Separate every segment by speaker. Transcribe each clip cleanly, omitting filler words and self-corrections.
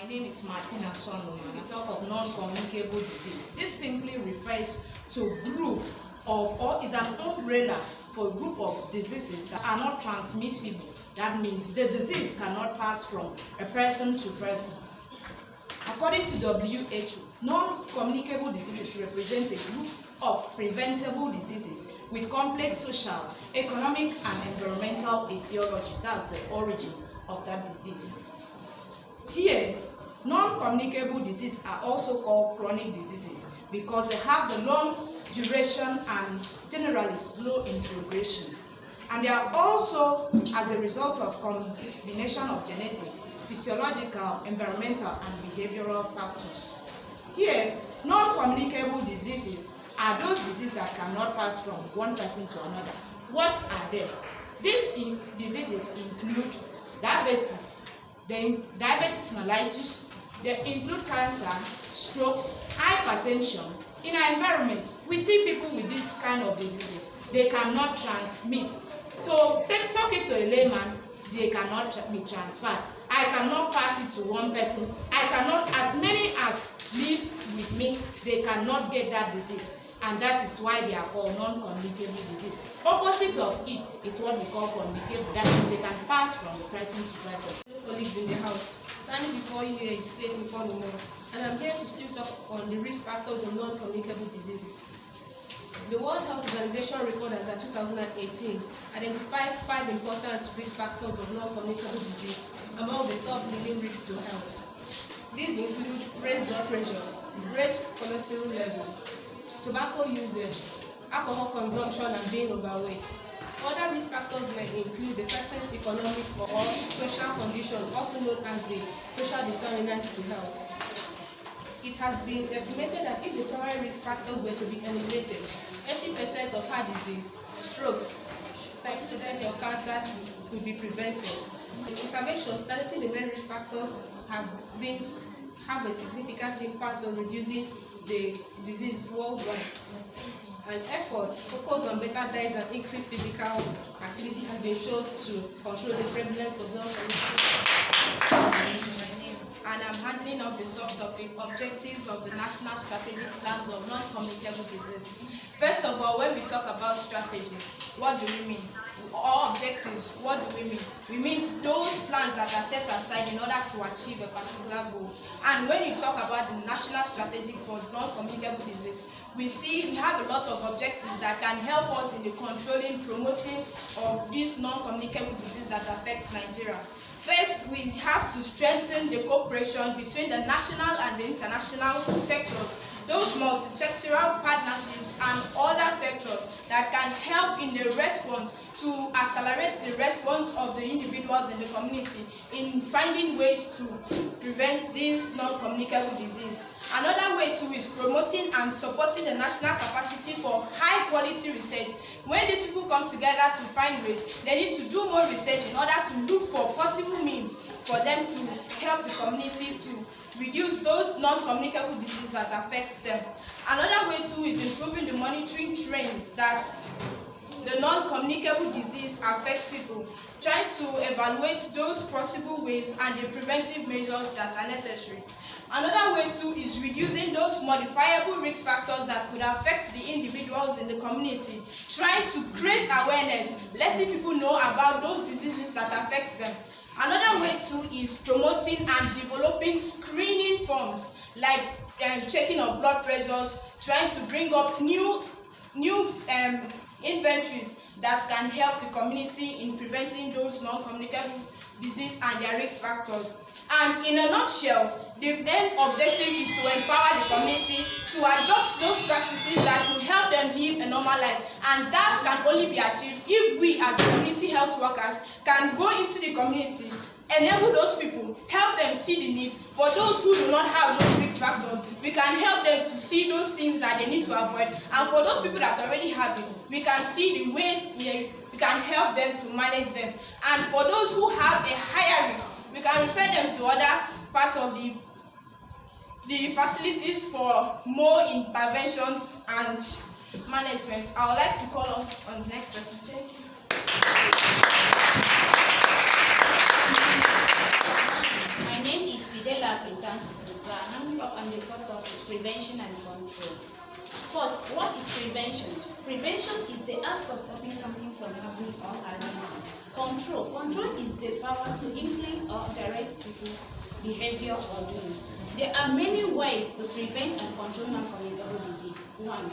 Speaker 1: My name is Martina Sonoma. We talk of non-communicable disease. This simply refers to a group of, or is an umbrella for a group of diseases that are not transmissible. That means the disease cannot pass from a person to person. According to WHO, non-communicable diseases represent a group of preventable diseases with complex social, economic, and environmental etiologies. That's the origin of that disease. Here, non-communicable diseases are also called chronic diseases because they have the long duration and generally slow in progression. And they are also as a result of combination of genetics, physiological, environmental, and behavioral factors. Here, non-communicable diseases are those diseases that cannot pass from one person to another. What are they? These diseases include diabetes, diabetes mellitus, they include cancer, stroke, hypertension. In our environment, we see people with this kind of diseases. They cannot transmit. So, talk it to a layman, they cannot be transferred. I cannot pass it to one person. I cannot, as many as lives with me, they cannot get that disease. And that is why they are called non-communicable disease. Opposite of it is what we call communicable. That means they can pass from the person to person.
Speaker 2: Colleagues in the house, standing before you here is Faith Ifeolumo, and I'm here to still talk on the risk factors of non-communicable diseases. The World Health Organization report as of 2018 identified 5 important risk factors of non-communicable disease among the top leading risks to health. These include raised blood pressure, raised cholesterol level, tobacco usage, alcohol consumption, and being overweight. Other risk factors may include the person's economic or social condition, also known as the social determinants to health. It has been estimated that if the primary risk factors were to be eliminated, 80% of heart disease, strokes, 90% of cancers could be prevented. Interventions targeting the main risk factors have a significant impact on reducing the disease worldwide. And efforts focused on better diet and increased physical activity have been shown to control the prevalence of non-communicable. And I'm handling up the sub-topic objectives of the National Strategic Plans of Non-Communicable Disease. First of all, when we talk about strategy, what do we mean? Or objectives, what do we mean? We mean those plans that are set aside in order to achieve a particular goal. And when you talk about the National Strategy for Non-Communicable Disease, we have a lot of objectives that can help us in the controlling, promoting of this non-communicable disease that affects Nigeria. First, we have to strengthen the cooperation between the national and the international sectors, those multi-sectoral partnerships and other sectors that can help in the response to accelerate the response of the individuals in the community in finding ways to prevent this non-communicable disease. Another way too is promoting and supporting the national capacity for high-quality research. When these people come together to find ways, they need to do more research in order to look for possible means for them to help the community to reduce those non-communicable diseases that affect them. Another way too is improving the monitoring trends that the non-communicable disease affects people, trying to evaluate those possible ways and the preventive measures that are necessary. Another way too is reducing those modifiable risk factors that could affect the individuals in the community, trying to create awareness, letting people know about those diseases that affect them. Another way too is promoting and developing screening forms like checking of blood pressures, trying to bring up new inventories that can help the community in preventing those non-communicable disease and their risk factors. And in a nutshell, the end objective is to empower the community to adopt those practices that will help them live a normal life. And that can only be achieved if we as community health workers can go into the community, enable those people, help them see the need. For those who do not have those risk factors, we can help them to see those things that they need to avoid. And for those people that already have it, we can see the ways we can help them to manage them. And for those who have a higher risk, we can refer them to other parts of the facilities for more interventions and management. I would like to call on the next person. Thank you.
Speaker 3: My name is Fidela Presa. prevention and control. First, what is prevention? Prevention is the act of stopping something from happening or arising. Control is the power to influence or direct people's behavior or doings. There are many ways to prevent and control non-communicable disease. 1.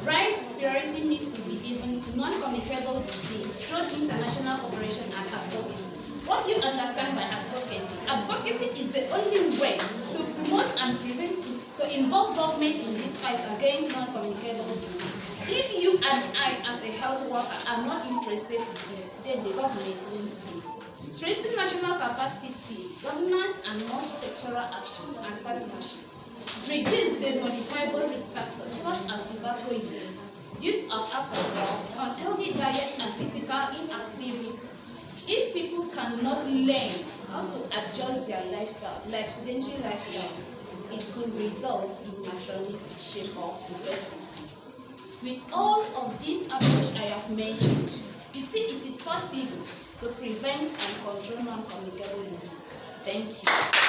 Speaker 3: Rise priority needs to be given to non-communicable disease through international cooperation and advocacy. What do you understand by advocacy? Advocacy is the only way to promote and prevent, to involve government in this fight against non-communicable disease. If you and I, as a health worker, are not interested in this, then the government won't be. Strengthen national capacity, governance, and multi-sectoral action and partnership. Reduce the modifiable risk factors such as tobacco use of alcohol, unhealthy diet, and physical inactivity. If people cannot learn how to adjust their lifestyle, like sedentary lifestyle, it could result in naturally shape of obesity. With all of these approaches I have mentioned, you see it is possible to prevent and control non-communicable disease. Thank you.